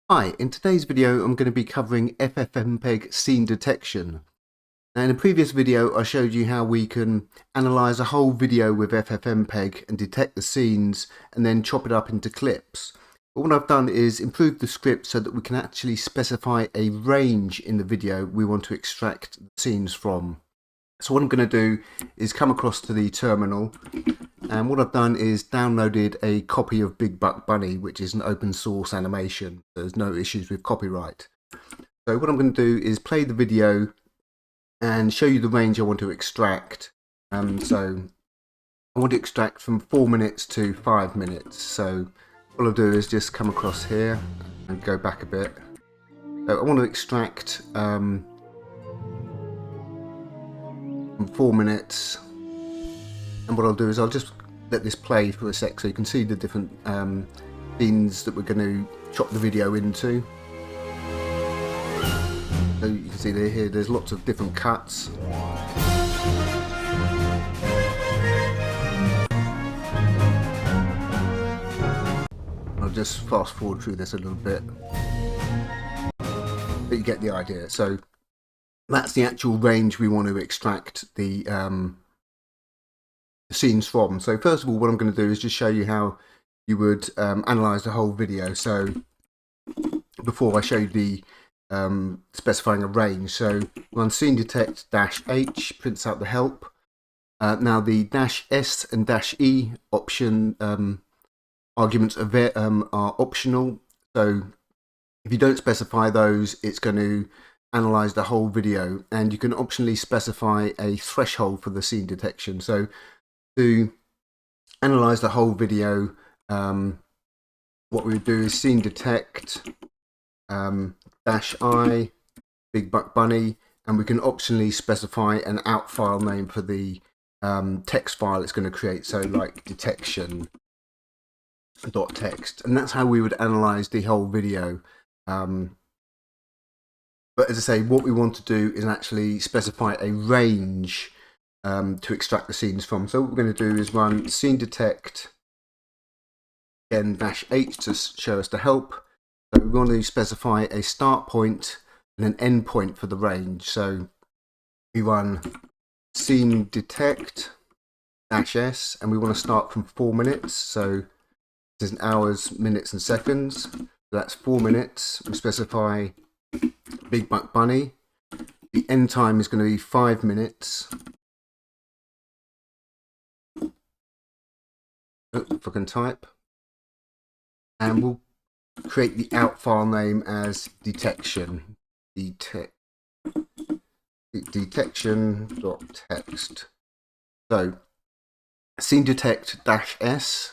Hi, in today's video I'm going to be covering FFmpeg scene detection. Now in a previous video I showed you how we can analyze a whole video with FFmpeg and detect the scenes and then chop it up into clips. But what I've done is improve the script so that we can actually specify a range in the video we want to extract the scenes from. So what I'm going to do is come across to the terminal, and what I've done is downloaded a copy of Big Buck Bunny, which is an open source animation. There's no issues with copyright. So what I'm going to do is play the video and show you the range I want to extract. So I want to extract from 4 minutes to 5 minutes. So all I'll do is just come across here and go back a bit. So I want to extract from 4 minutes, and what I'll do is I'll just let this play for a sec so you can see the different scenes that we're going to chop the video into. So you can see here there's lots of different cuts. I'll just fast forward through this a little bit, but you get the idea. So that's the actual range we want to extract the scenes from. So first of all, what I'm going to do is just show you how you would analyze the whole video. So before I show you the specifying a range, so run scene-detect-h prints out the help. Now the -s and -e option arguments are optional. So if you don't specify those, it's going to analyze the whole video, and you can optionally specify a threshold for the scene detection. So to analyze the whole video, what we would do is scene detect -i Big Buck Bunny, and we can optionally specify an out file name for the text file it's going to create, so like detection.txt, and that's how we would analyze the whole video. But as I say, what we want to do is actually specify a range to extract the scenes from. So what we're going to do is run scene-detect again -h to show us the help. So we want to specify a start point and an end point for the range. So we run scene-detect -s, and we want to start from 4 minutes. So this is in hours, minutes, and seconds. So that's 4 minutes. We specify Big Buck Bunny. The end time is going to be 5 minutes. If I can type. And we'll create the out file name as detection. Detection.txt. So scene detect -s,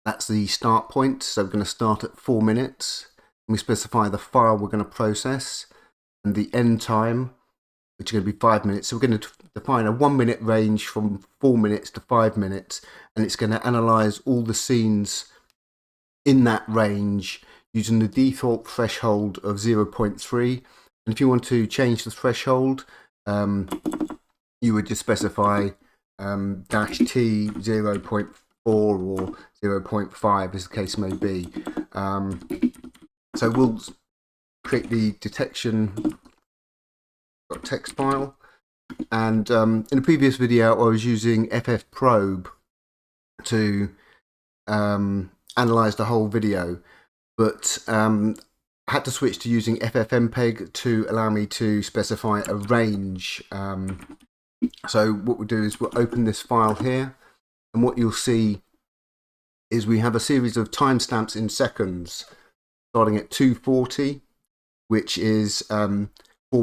that's the start point. So we're going to start at 4 minutes. We specify the file we're going to process and the end time, which is going to be 5 minutes. So we're going to define a 1 minute range from 4 minutes to 5 minutes, and it's going to analyze all the scenes in that range using the default threshold of 0.3. And if you want to change the threshold, you would just specify -t 0.4 or 0.5 as the case may be. So we'll create the detection.txt file, and in a previous video I was using FFmpeg to analyze the whole video, but I had to switch to using FFmpeg to allow me to specify a range. So what we'll do is we'll open this file here, and what you'll see is we have a series of timestamps in seconds starting at 240, which is 4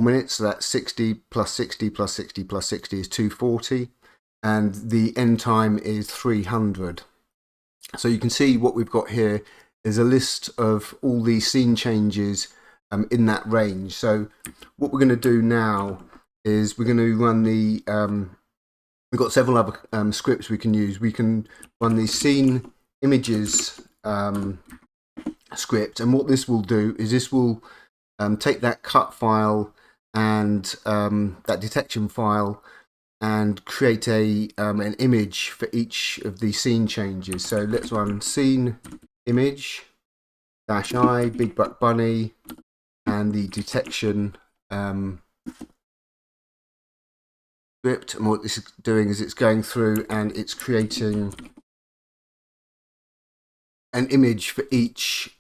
minutes, so that's 60 plus 60 plus 60 plus 60 is 240, and the end time is 300. So you can see what we've got here is a list of all the scene changes in that range. So what we're going to do now is we're going to run the, we've got several other scripts we can use. We can run the scene images script, and what this will do is this will take that cut file and that detection file and create an image for each of the scene changes. So let's run scene image -I, Big Buck Bunny, and the detection script. And what this is doing is it's going through and it's creating an image for each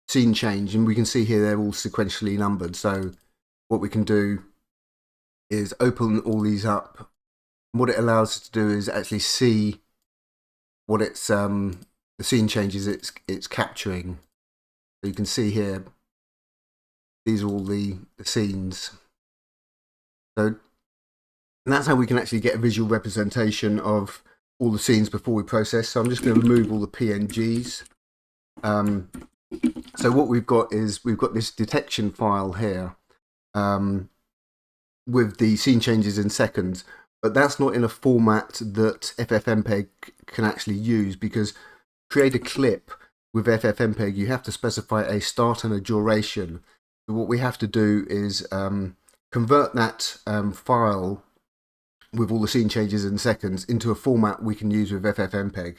scene change, and we can see here they're all sequentially numbered. So what we can do is open all these up. And what it allows us to do is actually see what it's the scene changes it's capturing. So you can see here these are all the scenes. So and that's how we can actually get a visual representation of all the scenes before we process. So I'm just going to remove all the PNGs. So what we've got is we've got this detection file here with the scene changes in seconds, but that's not in a format that FFmpeg can actually use, because to create a clip with FFmpeg you have to specify a start and a duration. So what we have to do is convert that file with all the scene changes in seconds into a format we can use with FFmpeg.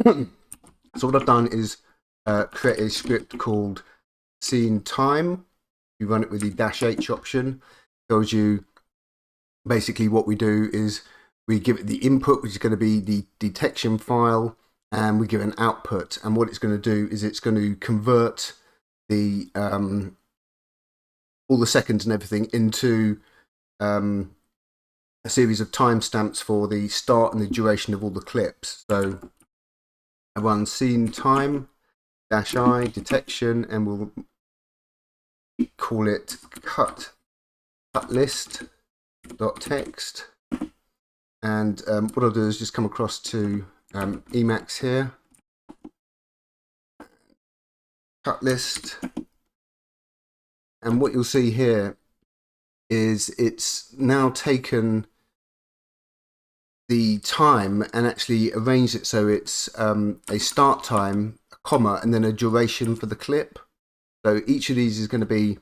So what I've done is create a script called scene time. You run it with the -H option. It tells you basically what we do is we give it the input, which is going to be the detection file, and we give an output. And what it's going to do is it's going to convert the all the seconds and everything into a series of timestamps for the start and the duration of all the clips. So I run scene time -I detection, and we'll call it cut list.text. And what I'll do is just come across to Emacs here, cut list, and what you'll see here is it's now taken the time and actually arranged it so it's a start time, a comma, and then a duration for the clip. So each of these is going to be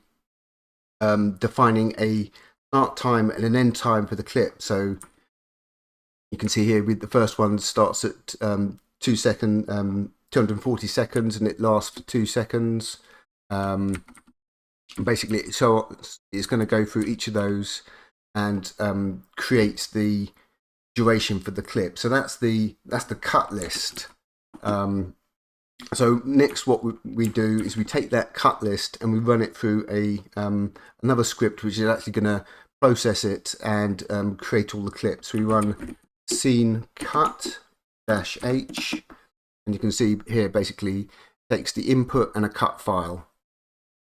defining a start time and an end time for the clip. So you can see here with the first one starts at 240 seconds, and it lasts for 2 seconds. Basically, so it's going to go through each of those and creates the duration for the clip. So that's the cut list. So next what we do is we take that cut list and we run it through another script which is actually going to process it and create all the clips. We run scene cut -H, and you can see here basically takes the input and a cut file.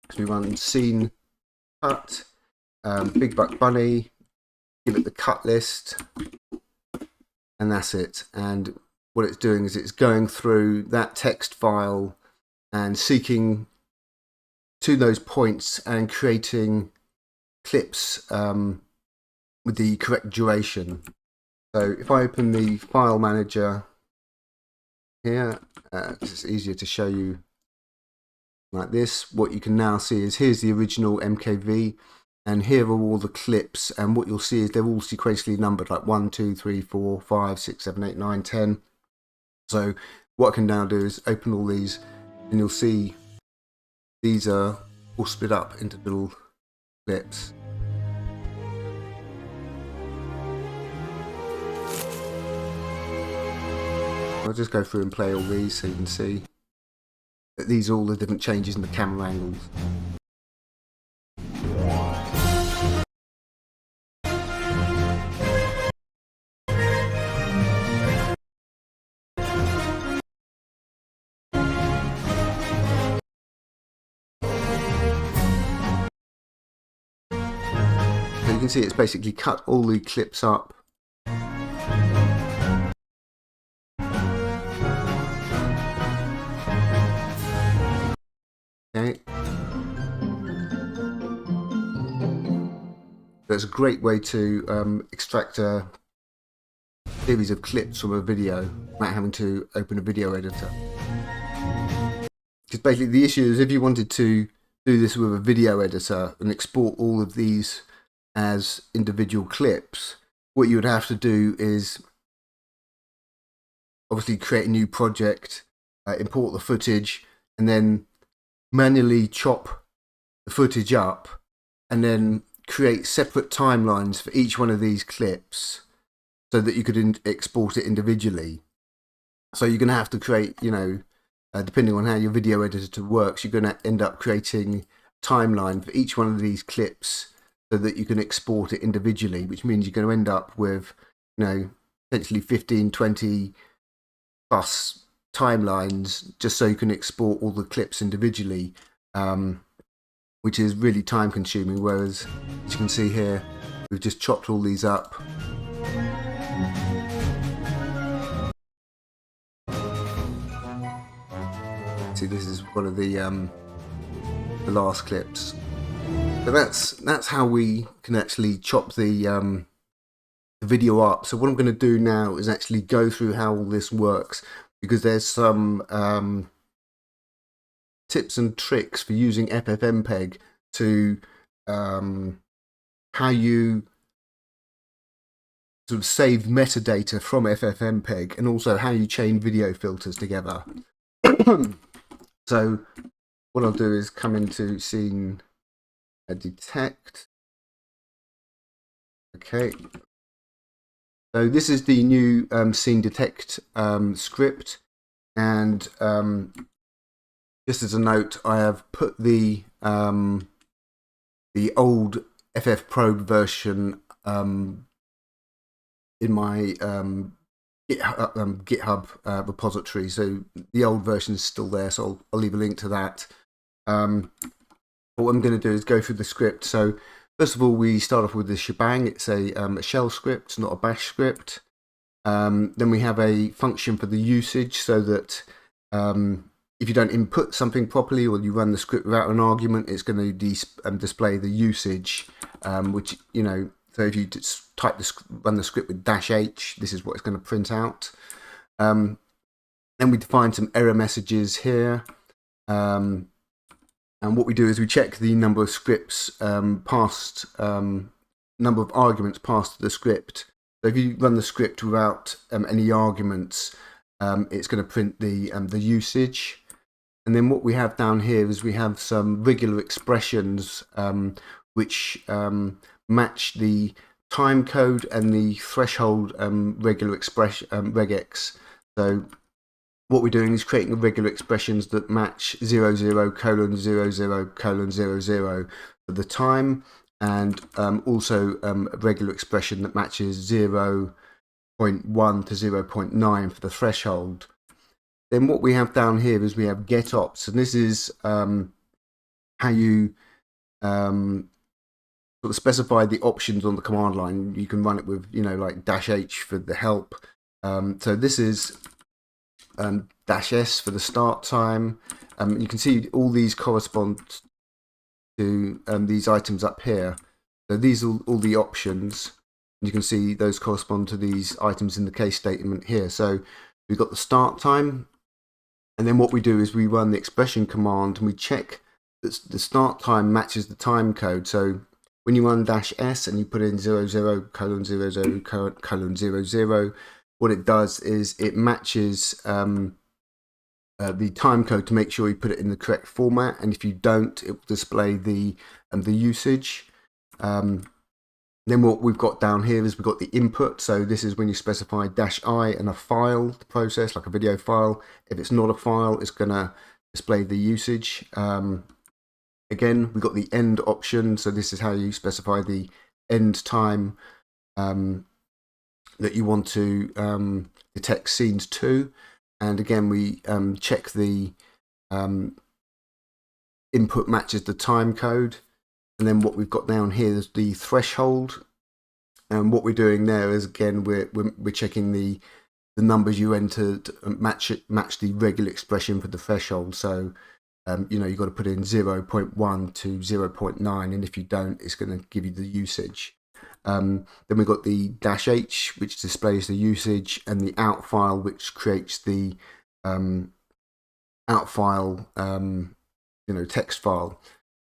So we run scene cut Big Buck Bunny, give it the cut list, and that's it. And what it's doing is it's going through that text file and seeking to those points and creating clips with the correct duration. So if I open the file manager here, it's easier to show you like this. What you can now see is here's the original MKV, and here are all the clips, and what you'll see is they're all sequentially numbered, like 1, 2, 3, 4, 5, 6, 7, 8, 9, 10. So what I can now do is open all these, and you'll see these are all split up into little clips. I'll just go through and play all these so you can see that these are all the different changes in the camera angles. So you can see it's basically cut all the clips up. Okay. That's a great way to extract a series of clips from a video without having to open a video editor. Because basically the issue is if you wanted to do this with a video editor and export all of these as individual clips, what you would have to do is obviously create a new project, import the footage, and then manually chop the footage up, and then create separate timelines for each one of these clips so that you could export it individually. So you're going to have to create, depending on how your video editor works, you're going to end up creating a timeline for each one of these clips so that you can export it individually, which means you're going to end up with, potentially 15, 20 plus timelines just so you can export all the clips individually, which is really time consuming. Whereas, as you can see here, we've just chopped all these up. See, this is one of the last clips. So that's how we can actually chop the video up. So what I'm going to do now is actually go through how all this works, because there's some tips and tricks for using FFmpeg to how you sort of save metadata from FFmpeg, and also how you chain video filters together. So what I'll do is come into scene detect. Okay. So this is the new scene detect script, and just as a note, I have put the old FFprobe version in my GitHub repository. So the old version is still there, so I'll leave a link to that. What I'm going to do is go through the script. So first of all, we start off with the shebang. It's a shell script, not a bash script. Then we have a function for the usage, so that if you don't input something properly, or you run the script without an argument, it's going to display the usage, which, so if you just run the script with -h, this is what it's going to print out. Then we define some error messages here. And what we do is we check the number of scripts number of arguments passed to the script. So if you run the script without any arguments, it's going to print the usage. And then what we have down here is we have some regular expressions which match the timecode and the threshold regular expression regex. So what we're doing is creating regular expressions that match 00:00:00 for the time, and also a regular expression that matches 0.1 to 0.9 for the threshold. Then what we have down here is we have getOps, and this is how you sort of specify the options on the command line. You can run it with, like -h for the help. So this is -s for the start time. You can see all these correspond to these items up here. So these are all the options. You can see those correspond to these items in the case statement here. So we've got the start time, and then what we do is we run the expression command, and we check that the start time matches the time code. So when you run -s and you put in 00:00:00, what it does is it matches the time code to make sure you put it in the correct format, and if you don't, it will display the usage. Then what we've got down here is we've got the input. So this is when you specify -i and a file to process, like a video file. If it's not a file, it's going to display the usage. Again, we've got the end option. So this is how you specify the end time that you want to detect scenes to. And again, we check the input matches the time code. And then what we've got down here is the threshold. And what we're doing there is, again, we're checking the numbers you entered match the regular expression for the threshold. So you've got to put in 0.1 to 0.9, and if you don't, it's going to give you the usage. Then we've got the -h, which displays the usage, and the out file, which creates the out file text file.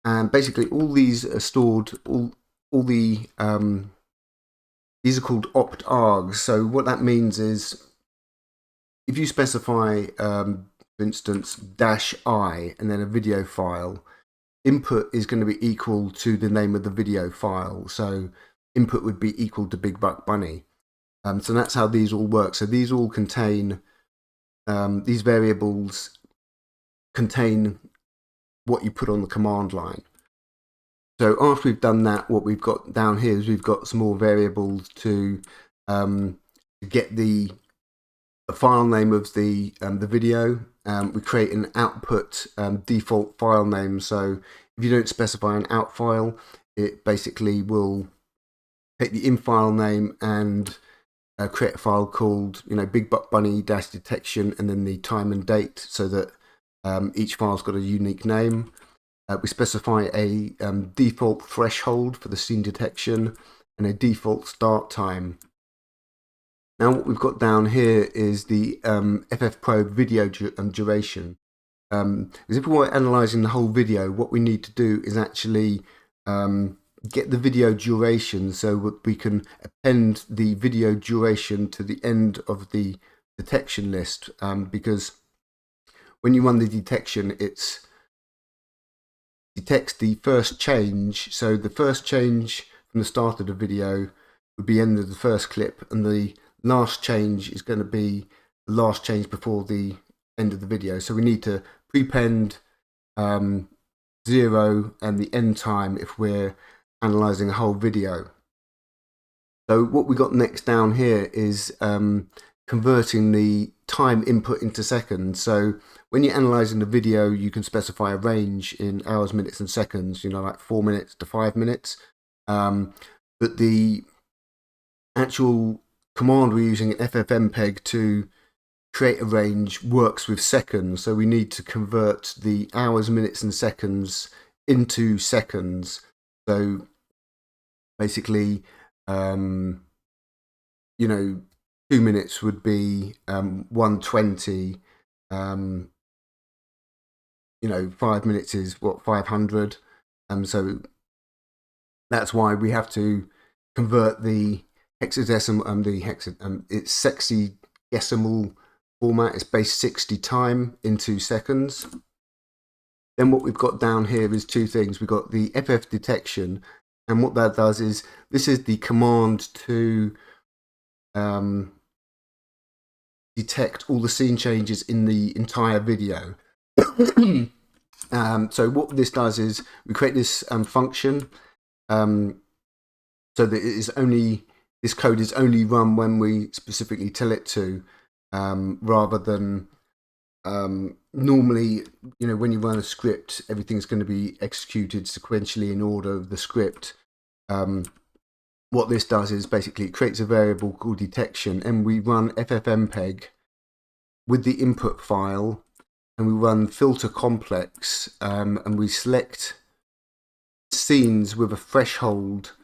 And basically all these are stored, all the these are called opt args. So what that means is if you specify, for instance, -i and then a video file, input is going to be equal to the name of the video file. So input would be equal to Big Buck Bunny. So that's how these all work. So these all contain, these variables contain what you put on the command line. So after we've done that, what we've got down here is we've got some more variables to get the file name of the video. We create an output default file name. So if you don't specify an out file, it basically will take the in file name and create a file called, Big Buck Bunny -detection and then the time and date, so that each file's got a unique name. We specify a default threshold for the scene detection and a default start time. Now what we've got down here is the FFmpeg video duration. Because if we're analysing the whole video, what we need to do is actually get the video duration so we can append the video duration to the end of the detection list, because when you run the detection, it detects the first change. So the first change from the start of the video would be end of the first clip, and the last change is going to be the last change before the end of the video. So we need to prepend 0 and the end time if we're analysing a whole video. So what we got next down here is converting the time input into seconds. So when you're analysing the video, you can specify a range in hours, minutes and seconds, like 4 minutes to 5 minutes. But the actual command we're using at FFmpeg to create a range works with seconds. So we need to convert the hours, minutes and seconds into seconds. So basically, 2 minutes would be 120. 5 minutes is 500. So that's why we have to convert the hexadecimal, it's sexagesimal format, it's base 60 time into seconds. Then what we've got down here is two things. We've got the FF detection, and what that does is this is the command to detect all the scene changes in the entire video. So what this does is we create this function so that it is only, this code is only run when we specifically tell it to, rather than normally, when you run a script, everything's going to be executed sequentially in order of the script. What this does is basically it creates a variable called detection, and we run FFmpeg with the input file, and we run filter complex, and we select scenes with a threshold.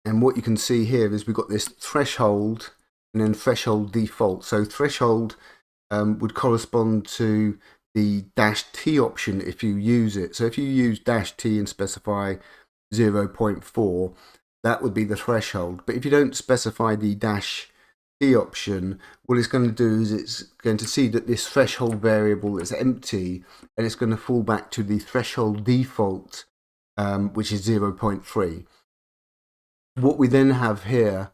And what you can see here is we've got this threshold and then threshold default. So threshold would correspond to the -t option if you use it. So if you use -t and specify 0.4, that would be the threshold. But if you don't specify the -t option, what it's going to do is it's going to see that this threshold variable is empty, and it's going to fall back to the threshold default, which is 0.3. What we then have here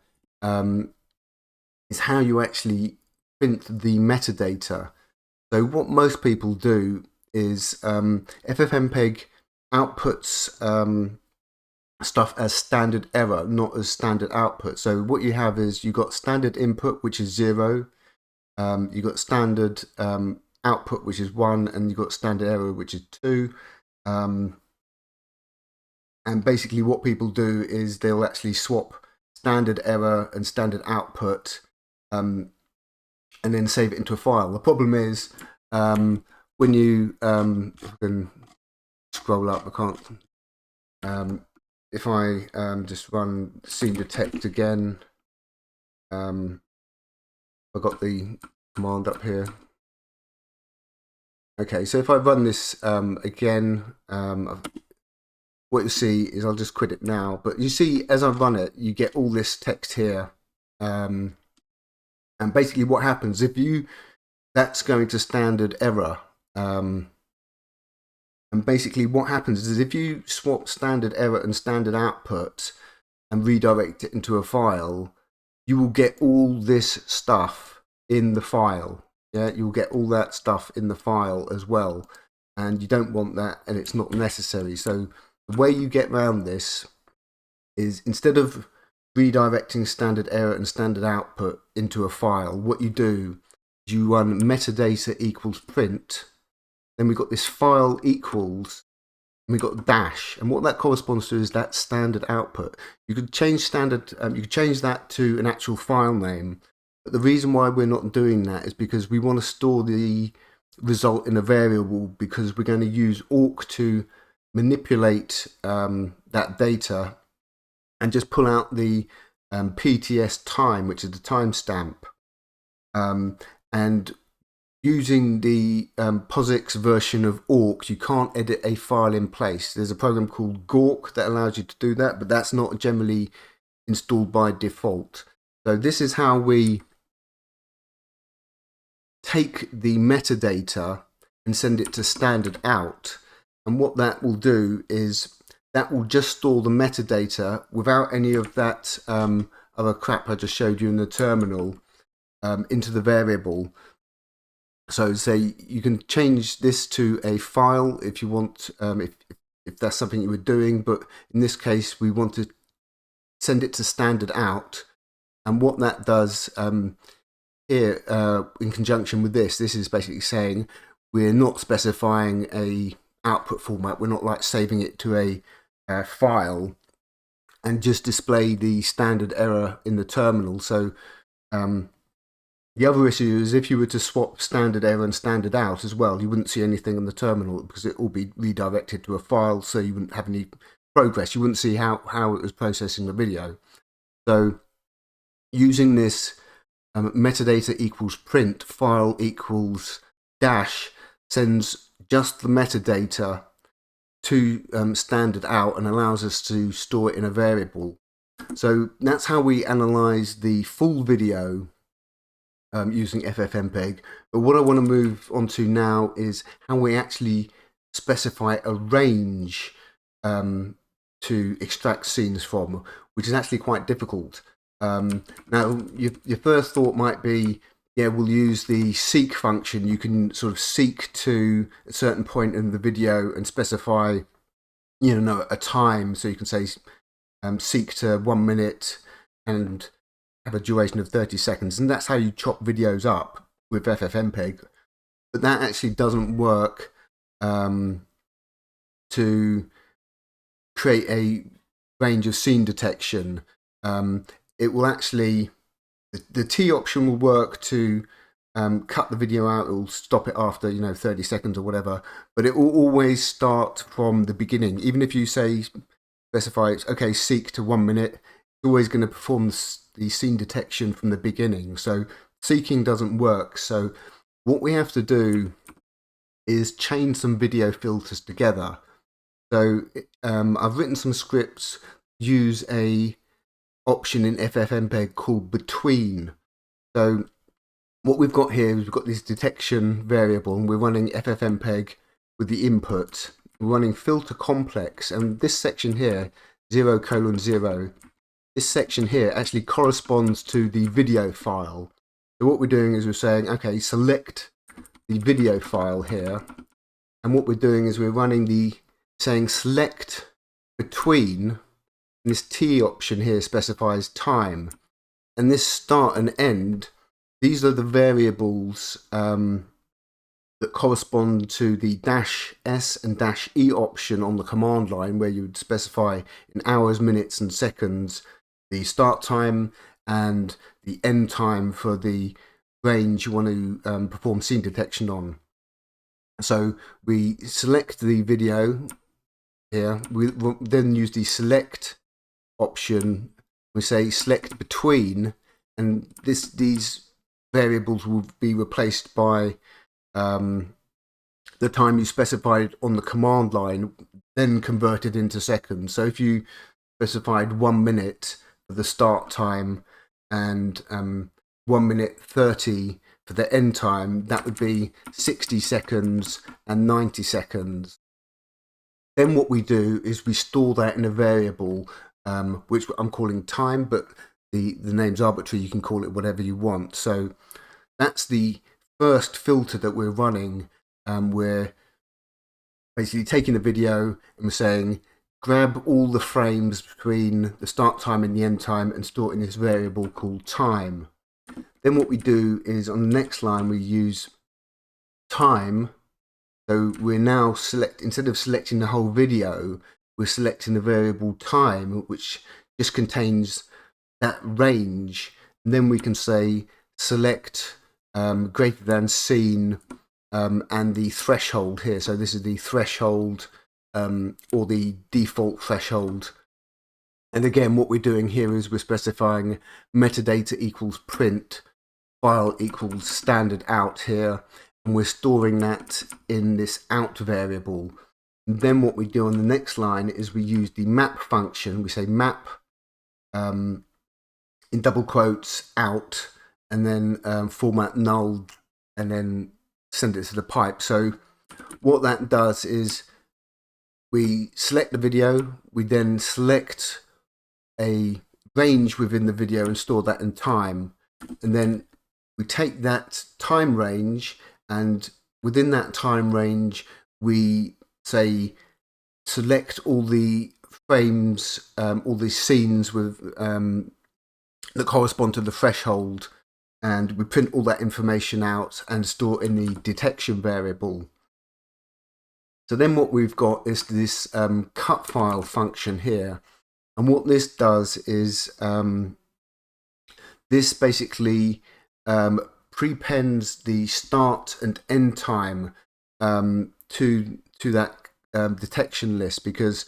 is how you actually print the metadata. So what most people do is FFmpeg outputs stuff as standard error, not as standard output. So what you have is you've got standard input, which is 0, you've got standard output, which is 1, and you've got standard error, which is 2. And basically what people do is they'll actually swap standard error and standard output, and then save it into a file. The problem is when you, if I can scroll up, I can't. If I just run scene detect again, I've got the command up here. Okay, so if I run this again, what you see is, I'll just quit it now, but you see as I run it, you get all this text here, and And basically what happens that's going to standard error. And basically what happens is if you swap standard error and standard output and redirect it into a file, you will get all this stuff in the file. Yeah, you'll get all that stuff in the file as well. And you don't want that, and it's not necessary. So the way you get around this is, instead of redirecting standard error and standard output into a file, what you do is you run metadata equals print. Then we've got this file equals, and we've got dash, and what that corresponds to is that standard output. You could change you could change that to an actual file name, but the reason why we're not doing that is because we want to store the result in a variable, because we're going to use awk to manipulate that data and just pull out the PTS time, which is the timestamp. And using the POSIX version of awk, you can't edit a file in place. There's a program called Gawk that allows you to do that, but that's not generally installed by default. So this is how we take the metadata and send it to standard out. And what that will do is that will just store the metadata without any of that other crap I just showed you in the terminal into the variable. So say you can change this to a file if you want, if that's something you were doing, but in this case we want to send it to standard out. And what that does here in conjunction with this is basically saying we're not specifying a output format. We're not like saving it to a file and just display the standard error in the terminal. So the other issue is if you were to swap standard error and standard out as well, you wouldn't see anything in the terminal because it will be redirected to a file, so you wouldn't have any progress. You wouldn't see how it was processing the video. So using this metadata equals print, file equals dash, sends just the metadata to standard out and allows us to store it in a variable. So that's how we analyze the full video using FFmpeg. But what I want to move on to now is how we actually specify a range to extract scenes from, which is actually quite difficult. Now, your first thought might be, yeah, we'll use the seek function. You can sort of seek to a certain point in the video and specify, you know, a time. So you can say seek to 1 minute and have a duration of 30 seconds. And that's how you chop videos up with FFmpeg. But that actually doesn't work to create a range of scene detection. It will actually, the T option will work to cut the video out. It will stop it after 30 seconds or whatever, but it will always start from the beginning. Even if you specify it's okay, seek to 1 minute, it's always going to perform the scene detection from the beginning. So seeking doesn't work. So what we have to do is chain some video filters together. So I've written some scripts, use a option in FFmpeg called between. So what we've got here is we've got this detection variable, and we're running FFmpeg with the input. We're running filter complex, and this section here, 0:0, this section here actually corresponds to the video file. So what we're doing is we're saying, okay, select the video file here, and what we're doing is we're running saying select between. And this T option here specifies time, and this start and end, these are the variables that correspond to the -S and -E option on the command line, where you would specify in hours, minutes and seconds the start time and the end time for the range you want to perform scene detection on. So we select the video here, we then use the select option, we say select between, and these variables will be replaced by the time you specified on the command line, then converted into seconds. So if you specified 1 minute for the start time and 1 minute 30 for the end time, that would be 60 seconds and 90 seconds. Then what we do is we store that in a variable, which I'm calling time, but the name's arbitrary. You can call it whatever you want. So that's the first filter that we're running. We're basically taking the video and we're saying, grab all the frames between the start time and the end time and store it in this variable called time. Then what we do is on the next line, we use time. So we're now instead of selecting the whole video, we're selecting the variable time, which just contains that range. And then we can say select greater than scene and the threshold here. So this is the threshold or the default threshold. And again, what we're doing here is we're specifying metadata equals print, file equals standard out here, and we're storing that in this out variable. And then what we do on the next line is we use the map function. We say map in double quotes out, and then format null, and then send it to the pipe. So what that does is we select the video, we then select a range within the video and store that in time, and then we take that time range, and within that time range we say select all the frames, all the scenes with that correspond to the threshold, and we print all that information out and store in the detection variable. So then what we've got is this cut file function here, and what this does is this basically prepends the start and end time to that detection list, because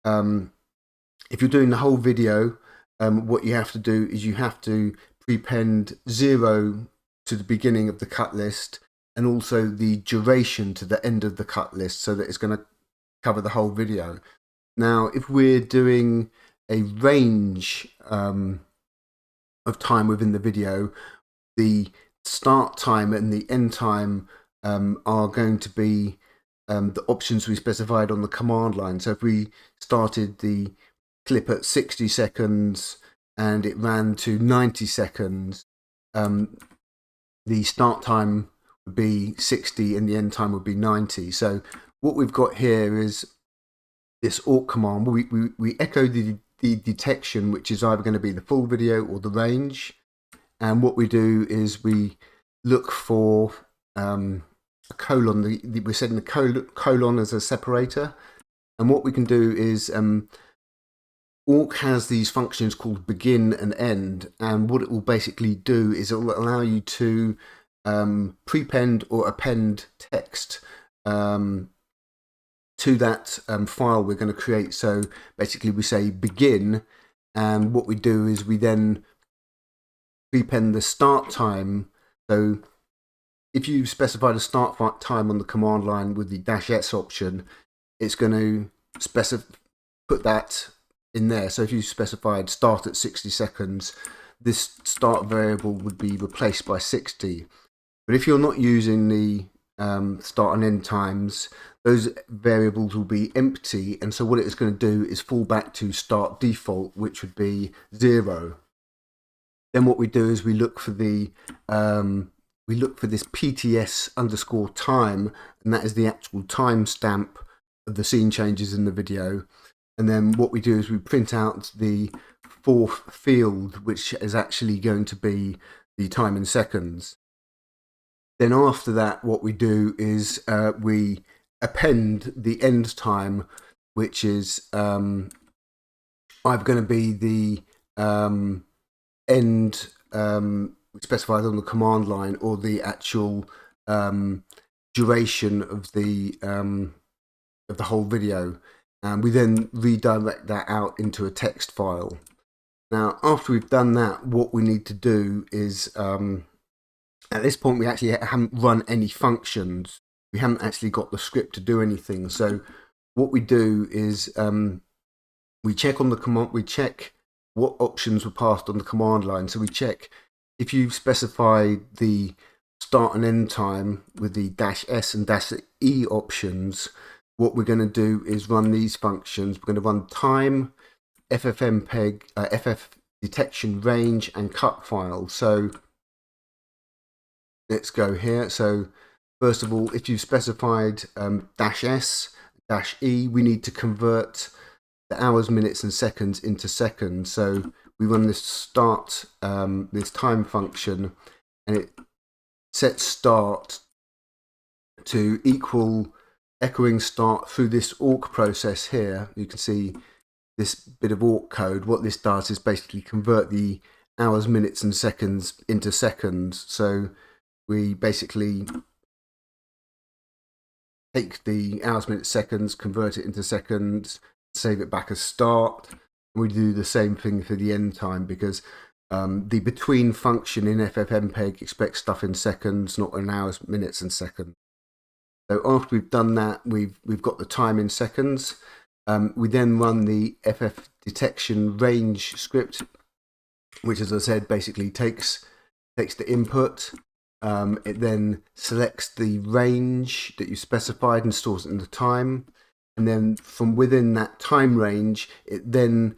if you're doing the whole video, what you have to do is you have to prepend 0 to the beginning of the cut list, and also the duration to the end of the cut list, so that it's going to cover the whole video. Now, if we're doing a range of time within the video, the start time and the end time are going to be the options we specified on the command line. So if we started the clip at 60 seconds and it ran to 90 seconds, the start time would be 60 and the end time would be 90. So what we've got here is this awk command. We echo the detection, which is either going to be the full video or the range. And what we do is we look for a colon. We're setting the colon as a separator. And what we can do is awk has these functions called begin and end. And what it will basically do is it will allow you to prepend or append text to that file we're going to create. So basically we say begin, and what we do is we then prepend the start time. So if you specify the start time on the command line with the -s option, it's going to put that in there. So if you specified start at 60 seconds, this start variable would be replaced by 60. But if you're not using the start and end times, those variables will be empty, and so what it is going to do is fall back to start default, which would be 0. Then what we do is we look for this PTS underscore time, and that is the actual timestamp of the scene changes in the video. And then what we do is we print out the 4th field, which is actually going to be the time in seconds. Then after that, what we do is we append the end time, which is either going to be the end specified on the command line, or the actual duration of the whole video, and we then redirect that out into a text file. Now, after we've done that, what we need to do is at this point we actually haven't run any functions. We haven't actually got the script to do anything. So what we do is we check on the command. We check what options were passed on the command line. So we check if you specify the start and end time with the -s and -e options, what we're going to do is run these functions. We're going to run time, FFmpeg, FF detection range, and cut file. So let's go here. So first of all, if you've specified -s, -e, we need to convert the hours, minutes, and seconds into seconds. So we run this start, this time function, and it sets start to equal echoing start through this awk process here. You can see this bit of awk code. What this does is basically convert the hours, minutes, and seconds into seconds. So we basically take the hours, minutes, seconds, convert it into seconds, save it back as start. We do the same thing for the end time, because the between function in FFmpeg expects stuff in seconds, not in hours, minutes, and seconds. So after we've done that, we've got the time in seconds. We then run the FF detection range script, which, as I said, basically takes the input. It then selects the range that you specified and stores it in the time. And then from within that time range, it then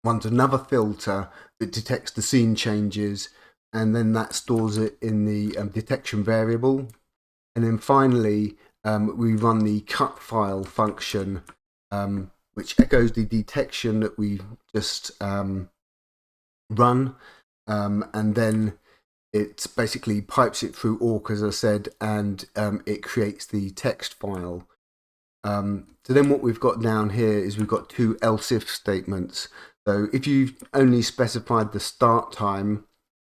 runs another filter that detects the scene changes, and then that stores it in the detection variable. And then finally, we run the cut file function, which echoes the detection that we just run, and then it basically pipes it through awk, as I said, and it creates the text file. So then what we've got down here is we've got two else if statements. So if you've only specified the start time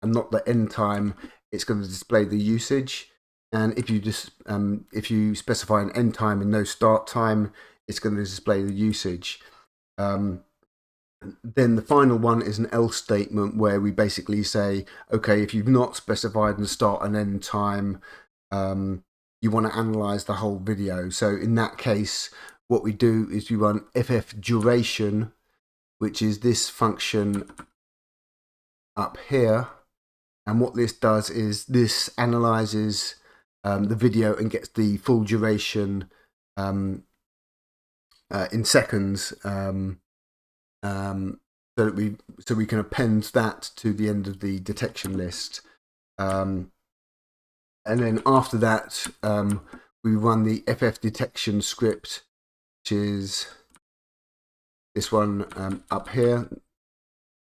and not the end time, it's going to display the usage. And if you specify an end time and no start time, it's going to display the usage. Then the final one is an else statement, where we basically say, okay, if you've not specified the start and end time, you want to analyze the whole video. So in that case, what we do is we run ff duration, which is this function up here. And what this does is this analyzes the video and gets the full duration in seconds, so we can append that to the end of the detection list. And then after that, we run the FF detection script, which is this one up here.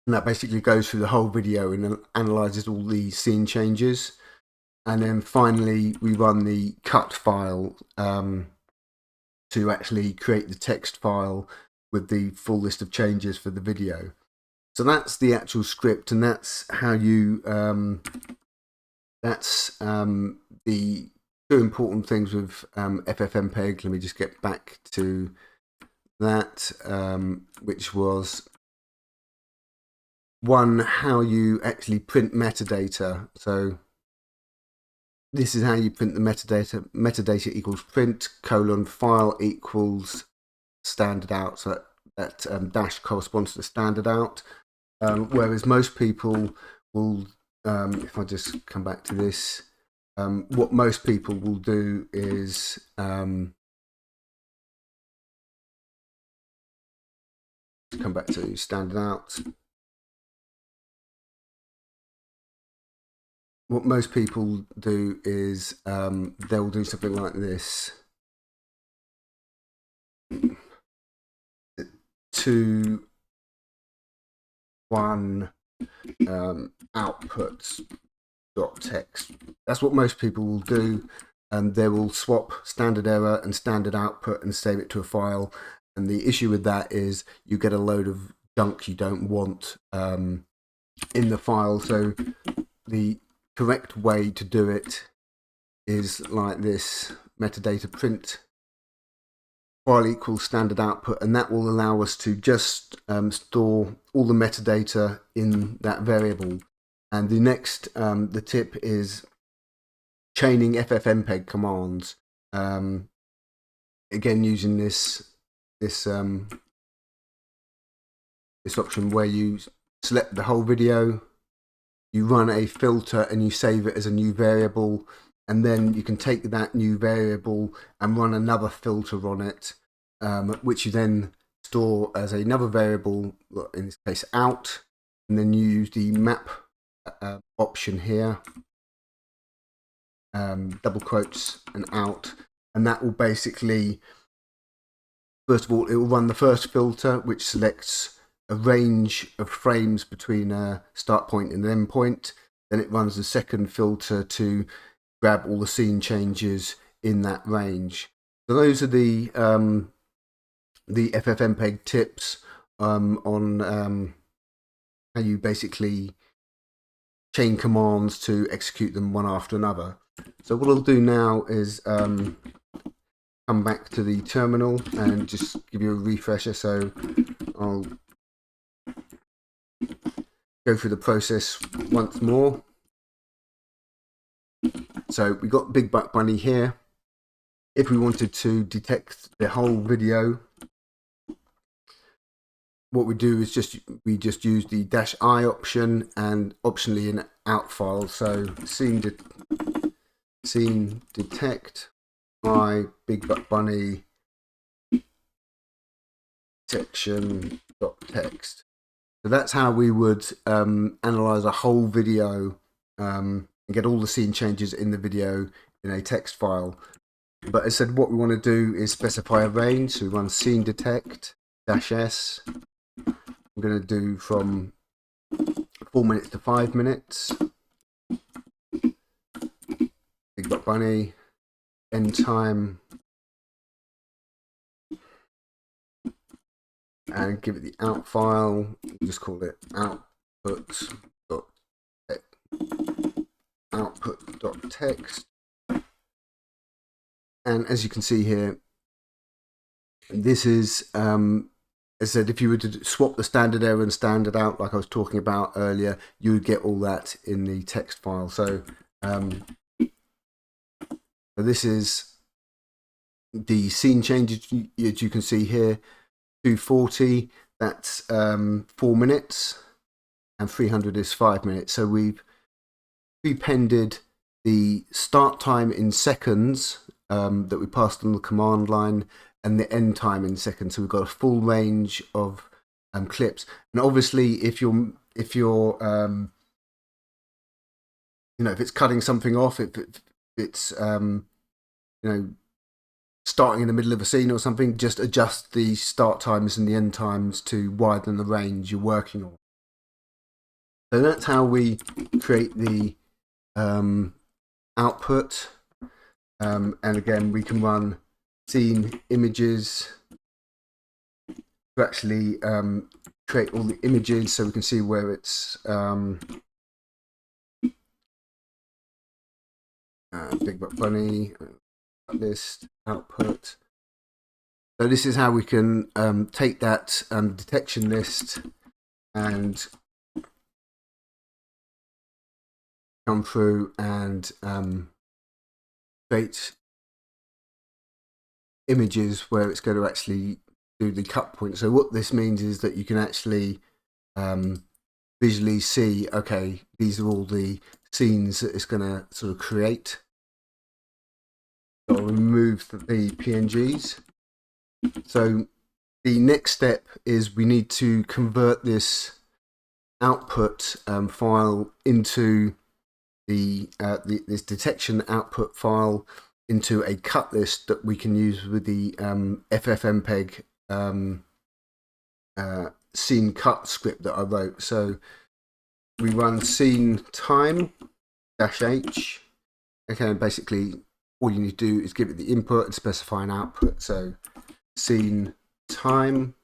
And that basically goes through the whole video and analyzes all the scene changes. And then finally, we run the cut file to actually create the text file with the full list of changes for the video. So that's the actual script, and that's how you that's the two important things with FFmpeg. Let me just get back to that, which was one, how you actually print metadata. So this is how you print the metadata. Metadata equals print : file equals standard out. So that dash corresponds to the standard out. Whereas most people will, if I just come back to this, what most people will do is come back to standard out. What most people do is they'll do something like this. 2, 1 outputs dot text. That's what most people will do, and they will swap standard error and standard output and save it to a file. And the issue with that is you get a load of junk you don't want in the file. So the correct way to do it is like this: metadata print file equals standard output, and that will allow us to just store all the metadata in that variable. And the next, the tip is chaining FFmpeg commands. Again, using this option where you select the whole video, you run a filter and you save it as a new variable, and then you can take that new variable and run another filter on it, which you then store as another variable, in this case out, and then you use the map option here, double quotes and out, and that will basically, first of all, it will run the first filter, which selects a range of frames between a start point and an end point. Then it runs the second filter to grab all the scene changes in that range. So those are the FFmpeg tips on how you basically chain commands to execute them one after another. So what I'll do now is come back to the terminal and just give you a refresher. So I'll go through the process once more. So we got Big Buck Bunny here. If we wanted to detect the whole video, what we do is we just use the -i option and optionally an out file. So scene detect my Big Buck Bunny detection.txt. So that's how we would analyze a whole video and get all the scene changes in the video in a text file. But as I said, what we want to do is specify a range. So we run scene-detect-s. I'm going to do from 4 minutes to 5 minutes. Big Buck Bunny, end time, and give it the out file. We'll just call it output.text. And as you can see here, this is, as I said, if you were to swap the standard error and standard out, like I was talking about earlier, you would get all that in the text file. So, this is the scene changes, as you can see here, 240, that's 4 minutes, and 300 is 5 minutes. So we've prepended the start time in seconds that we passed on the command line, and the end time in seconds. So we've got a full range of clips. And obviously, if you're if it's cutting something off, if it's starting in the middle of a scene or something, just adjust the start times and the end times to widen the range you're working on. So that's how we create the output. And again, we can run scene images to actually create all the images, so we can see where it's Big Buck Bunny list output. So this is how we can take that detection list and come through and create images where it's going to actually do the cut point. So what this means is that you can actually visually see, okay, these are all the scenes that it's going to sort of create. So I'll remove the PNGs. So the next step is we need to convert this output file into this detection output file into a cut list that we can use with the FFmpeg scene cut script that I wrote. So we run scene time -h. Okay, basically all you need to do is give it the input and specify an output. So scene time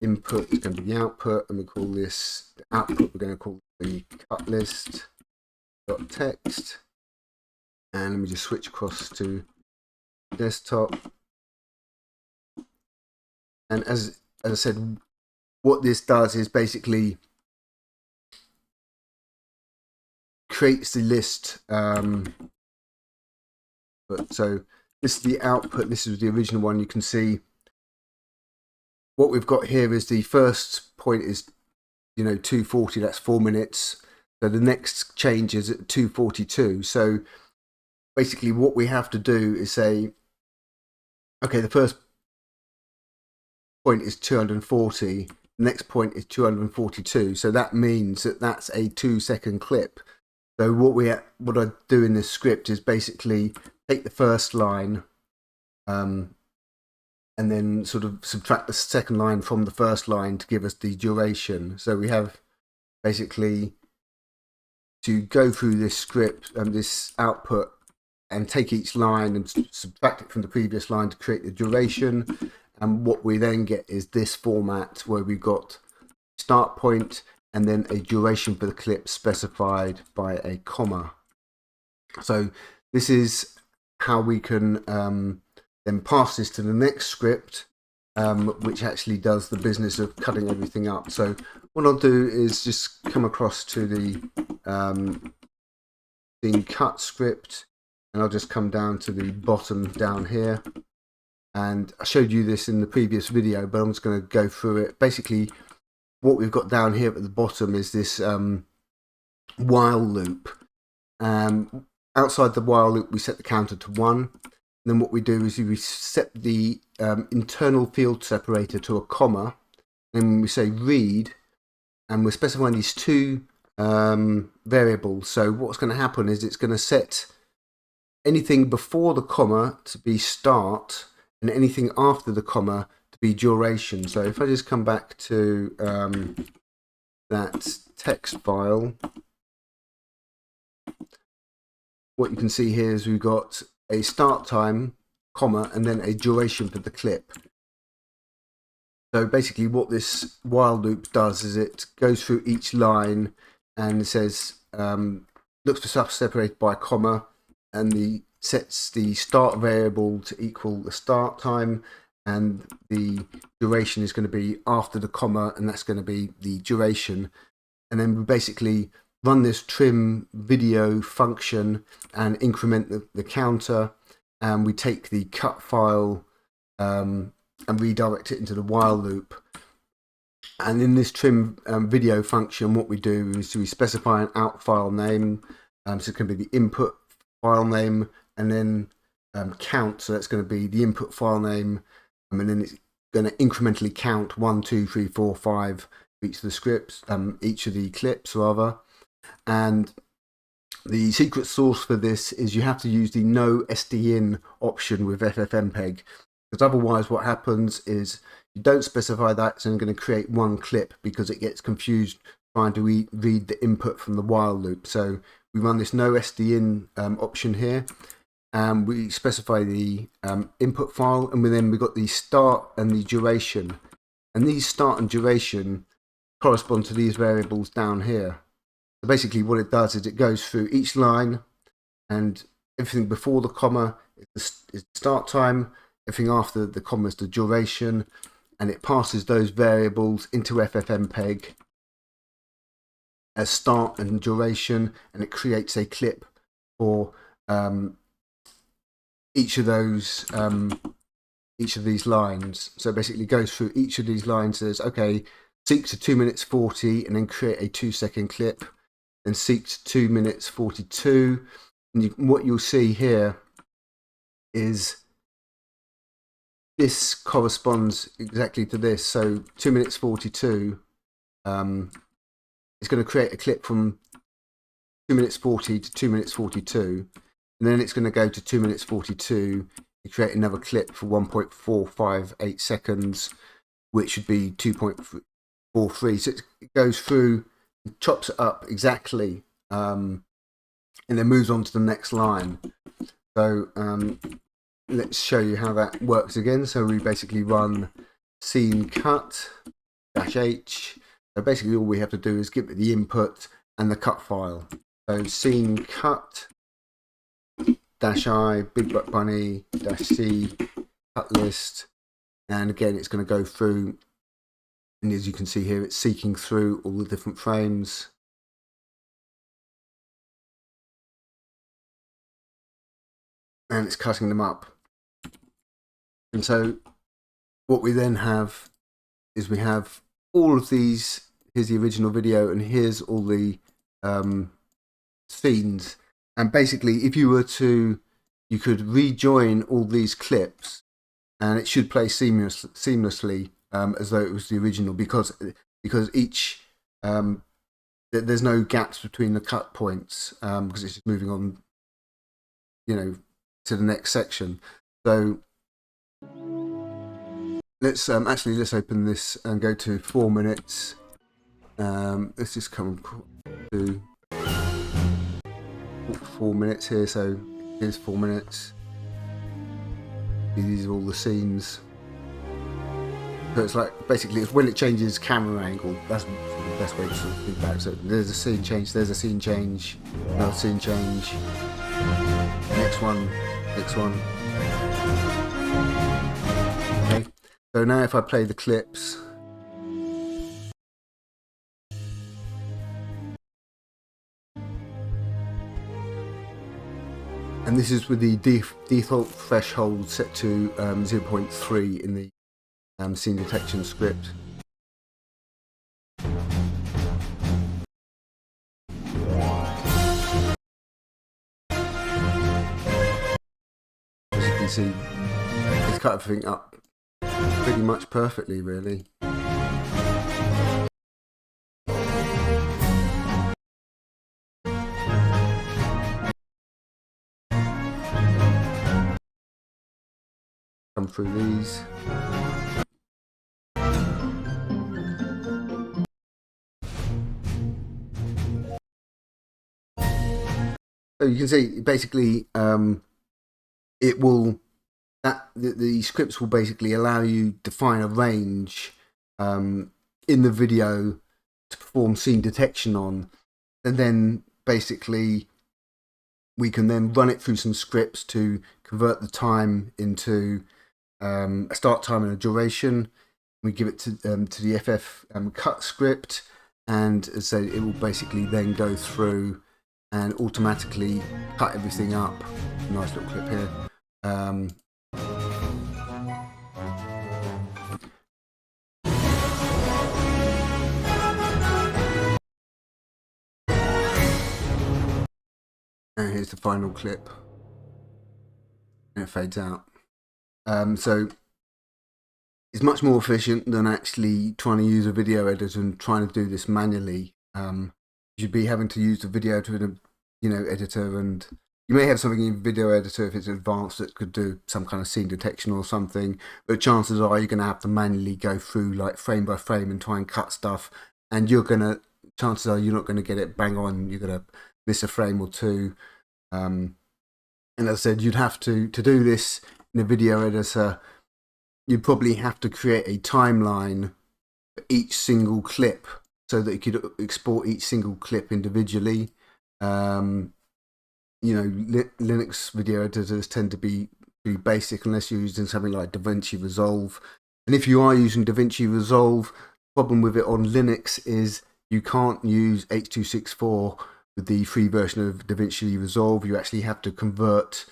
input is going to be the output, and we call this the output. We're going to call the cut list .text, and let me just switch across to desktop. And as I said, what this does is basically creates the list. So this is the output. This is the original one. You can see what we've got here is the first point is 240. That's 4 minutes. So the next change is at 242. So basically what we have to do is say, okay, the first point is 240, the next point is 242. So that means that that's a 2-second clip. So what I do in this script is basically take the first line and then sort of subtract the second line from the first line to give us the duration. So we have basically to go through this script and this output and take each line and subtract it from the previous line to create the duration. And what we then get is this format where we've got start point and then a duration for the clip specified by a comma. So this is how we can then pass this to the next script, which actually does the business of cutting everything up. So what I'll do is just come across to the scene cut script, and I'll just come down to the bottom down here. And I showed you this in the previous video, but I'm just going to go through it. Basically, what we've got down here at the bottom is this while loop. Outside the while loop, we set the counter to 1. And then what we do is we set the internal field separator to a comma. And we say read, and we're specifying these two variables. So what's going to happen is it's going to set anything before the comma to be start, and anything after the comma to be duration. So if I just come back to that text file, what you can see here is we've got a start time, comma, and then a duration for the clip. So basically what this while loop does is it goes through each line and it says, looks for stuff separated by a comma, and sets the start variable to equal the start time, and the duration is going to be after the comma, and that's going to be the duration. And then we basically run this trim video function and increment the counter, and we take the cut file and redirect it into the while loop. And in this trim video function, what we do is we specify an out file name, so it's going to be the input file name, and then count, so that's going to be the input file name, and then it's going to incrementally count 1, 2, 3, 4, 5 for each of the scripts, each of the clips rather. And the secret sauce for this is you have to use the no SDIN option with FFmpeg, because otherwise what happens is you don't specify that, it's only going to create one clip because it gets confused trying to read the input from the while loop. So we run this no SDIN option here, and we specify the input file, and then we've got the start and the duration, and these start and duration correspond to these variables down here. So basically what it does is it goes through each line, and everything before the comma is the start time, everything after the comma is the duration, and it passes those variables into FFmpeg as start and duration, and it creates a clip for each of these lines. So basically goes through each of these lines, says okay, seek to 2 minutes 40, and then create a 2-second clip, then seek to 2 minutes 42, and what you'll see here is this corresponds exactly to this. So 2 minutes 42 is going to create a clip from 2 minutes 40 to 2 minutes 42, and then it's going to go to 2 minutes 42 and create another clip for 1.458 seconds, which should be 2.43. So it goes through and chops it up exactly, and then moves on to the next line. So let's show you how that works again. So we basically run scene cut -h. So basically all we have to do is give it the input and the cut file. So scene cut -i big butt bunny -c cut list, and again it's going to go through, and as you can see here it's seeking through all the different frames. And it's cutting them up. And so what we then have is we have all of these. Here's the original video, and here's all the scenes. And basically, if you were to, you could rejoin all these clips, and it should play seamlessly as though it was the original, because each there's no gaps between the cut points because it's just moving on, to the next section. So let's let's open this and go to 4 minutes. Let's just come to 4 minutes here. So here's 4 minutes. These are all the scenes. So it's like, basically, it's when it changes camera angle. That's the best way to sort of think about it. So there's a scene change, there's a scene change, another scene change, next one, next one. Okay. So now if I play the clips, and this is with the default threshold set to 0.3 in the scene detection script. As you can see, it's cut everything up pretty much perfectly, really. Come through these. So you can see, basically, it will, the scripts will basically allow you to define a range in the video to perform scene detection on, and then basically we can then run it through some scripts to convert the time into a start time and a duration. We give it to the FF cut script, and so it will basically then go through and automatically cut everything up. Nice little clip here. And here's the final clip, and it fades out. So it's much more efficient than actually trying to use a video editor and trying to do this manually. You'd be having to use the video editor, and you may have something in video editor if it's advanced that could do some kind of scene detection or something, but chances are you're going to have to manually go through like frame by frame and try and cut stuff, and chances are you're not going to get it bang on. You're going to miss a frame or two, and as I said, you'd have to do this in a video editor. You'd probably have to create a timeline for each single clip, so that you could export each single clip individually. Linux video editors tend to be pretty basic unless you're using something like DaVinci Resolve. And if you are using DaVinci Resolve, the problem with it on Linux is you can't use H.264 with the free version of DaVinci Resolve. You actually have to convert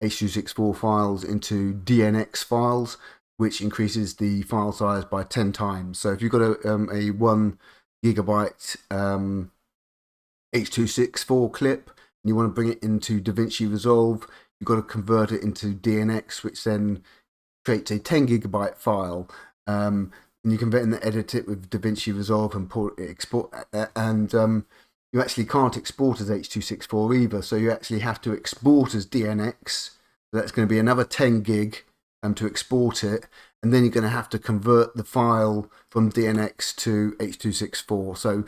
H.264 files into DNX files, which increases the file size by 10 times. So if you've got a 1 gigabyte H.264 clip and you want to bring it into DaVinci Resolve, you've got to convert it into DNX, which then creates a 10 gigabyte file. And you can then edit it with DaVinci Resolve and export, and you actually can't export as H.264 either, so you actually have to export as DNX. So that's going to be another 10 gig to export it, and then you're going to have to convert the file from DNX to H.264. So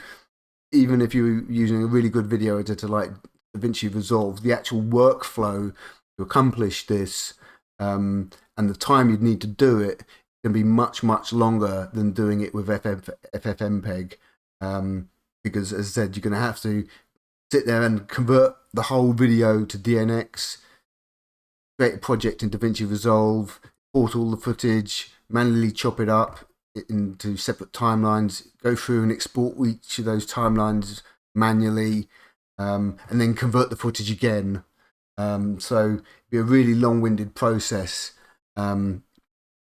even if you're using a really good video editor like DaVinci Resolve, the actual workflow to accomplish this and the time you'd need to do it can be much, much longer than doing it with FFmpeg. Because, as I said, you're going to have to sit there and convert the whole video to DNX, create a project in DaVinci Resolve, import all the footage, manually chop it up into separate timelines, go through and export each of those timelines manually, and then convert the footage again. So it'd be a really long-winded process.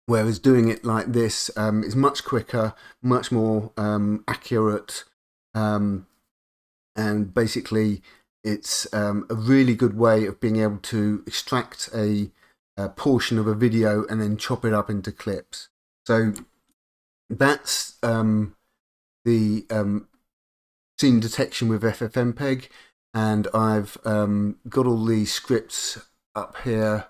Whereas doing it like this is much quicker, much more accurate, and basically it's a really good way of being able to extract a portion of a video and then chop it up into clips. So that's the scene detection with FFmpeg, and I've got all these scripts up here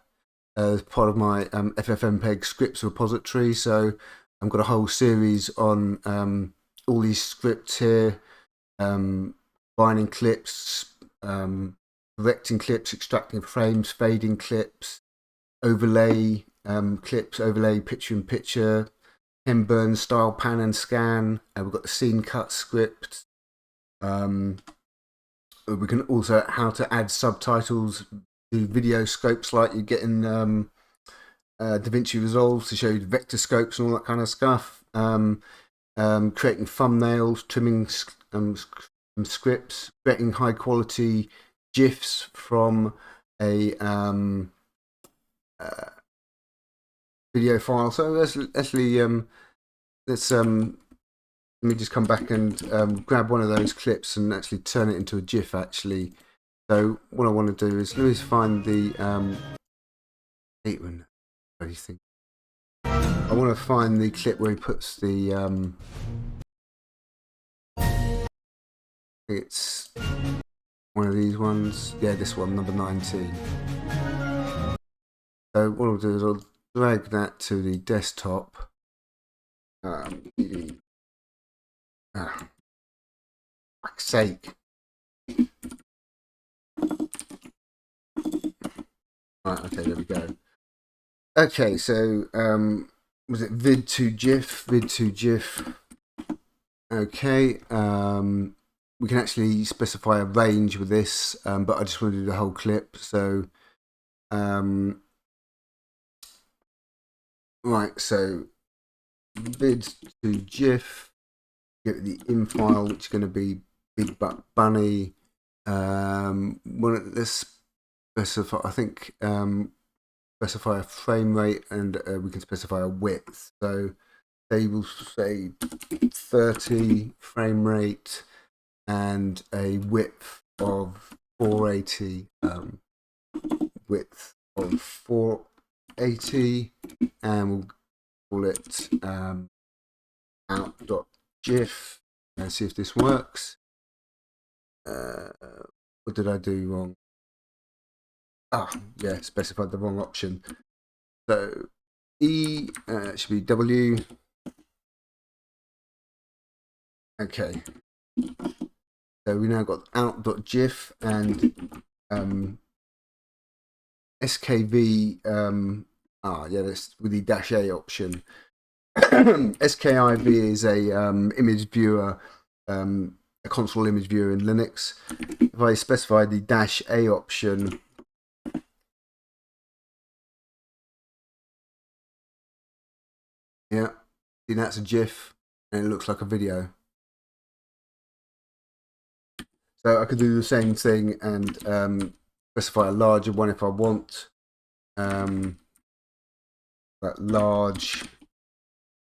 as part of my FFmpeg scripts repository. So I've got a whole series on all these scripts here, binding clips, correcting clips, extracting frames, fading clips, overlay clips, overlay picture-in-picture, hem burn, style pan and scan. We've got the scene cut script. We can also how to add subtitles to video scopes like you get in DaVinci Resolve to show you the vector scopes and all that kind of stuff. Creating thumbnails, trimming scripts, creating high quality GIFs from a video file. So let's actually let me just come back and grab one of those clips and actually turn it into a GIF actually. So what I want to do is let me find the what do you think? I want to find the clip where he puts the it's one of these ones. Yeah, this one, number 19. So what I'll do is I'll drag that to the desktop. Fuck's sake. Right, okay, there we go. Okay, so was it vid to GIF? Vid to GIF. Okay, we can actually specify a range with this, but I just want to do the whole clip. So right, so vid to GIF, get the in file, which is going to be Big Butt Bunny. Let's specify, I think, specify a frame rate, and we can specify a width. So they will say 30 frame rate and a width of 480. Width of 480, and we'll call it out.gif. And see if this works. What did I do wrong? Yeah, specified the wrong option. So E should be W. Okay. So we now got out.gif and SKV. Yeah, that's with the -A option. SKIV is a image viewer, a console image viewer in Linux. If I specify the -A option, yeah, see, that's a GIF and it looks like a video. So I could do the same thing and specify a larger one if I want. Like large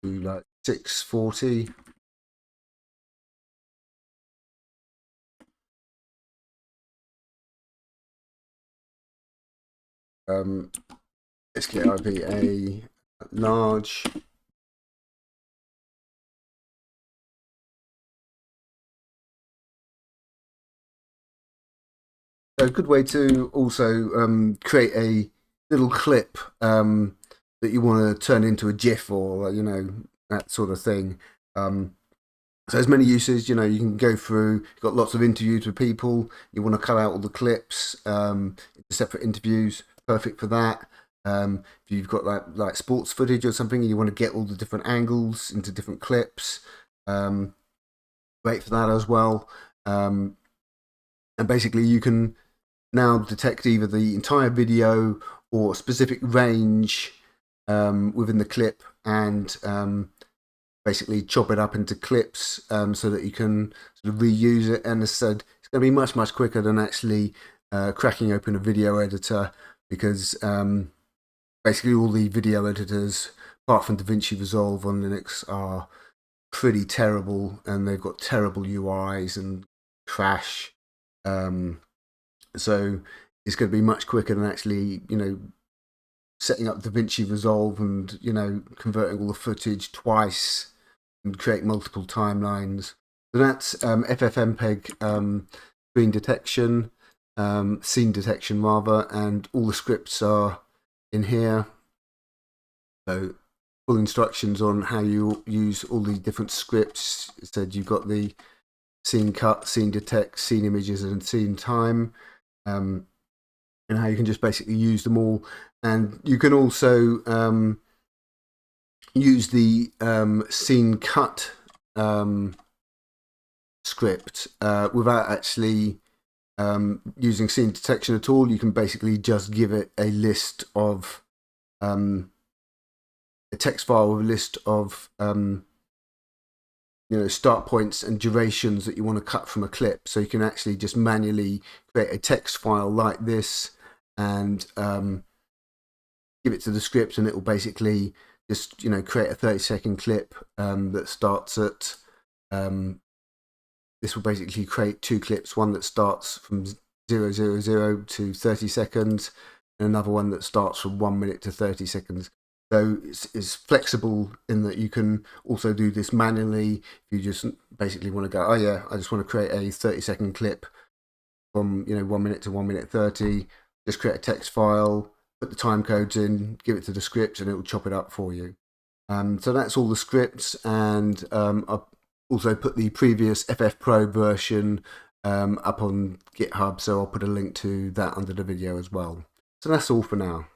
to like 640. SKIV large. So a good way to also create a little clip that you want to turn into a GIF, or that sort of thing. So there's many uses. You can go through. You've got lots of interviews with people. You want to cut out all the clips into separate interviews. Perfect for that. If you've got like sports footage or something, you want to get all the different angles into different clips. Great for that as well. And basically, you can now detect either the entire video or a specific range within the clip, and basically chop it up into clips so that you can sort of reuse it. And as I said, it's going to be much quicker than actually cracking open a video editor, because basically all the video editors, apart from DaVinci Resolve on Linux, are pretty terrible, and they've got terrible UIs and crash. So it's going to be much quicker than actually, setting up DaVinci Resolve and, converting all the footage twice and create multiple timelines. So that's FFmpeg screen detection, scene detection rather, and all the scripts are in here. So full instructions on how you use all the different scripts. It said you've got the scene cut, scene detect, scene images, and scene time, and how you can just basically use them all. And you can also use the scene cut script without actually using scene detection at all. You can basically just give it a list of a text file with a list of start points and durations that you want to cut from a clip. So you can actually just manually create a text file like this and give it to the script, and it will basically just create a 30-second clip that starts at this will basically create two clips, one that starts from 000 to 30 seconds and another one that starts from 1 minute to 30 seconds. So it's flexible in that you can also do this manually. If you just basically want to go, oh yeah, I just want to create a 30-second clip from 1 minute to 1 minute 30, just create a text file, put the time codes in, give it to the script, and it will chop it up for you. So that's all the scripts, and I've also put the previous FFmpeg version up on GitHub, so I'll put a link to that under the video as well. So that's all for now.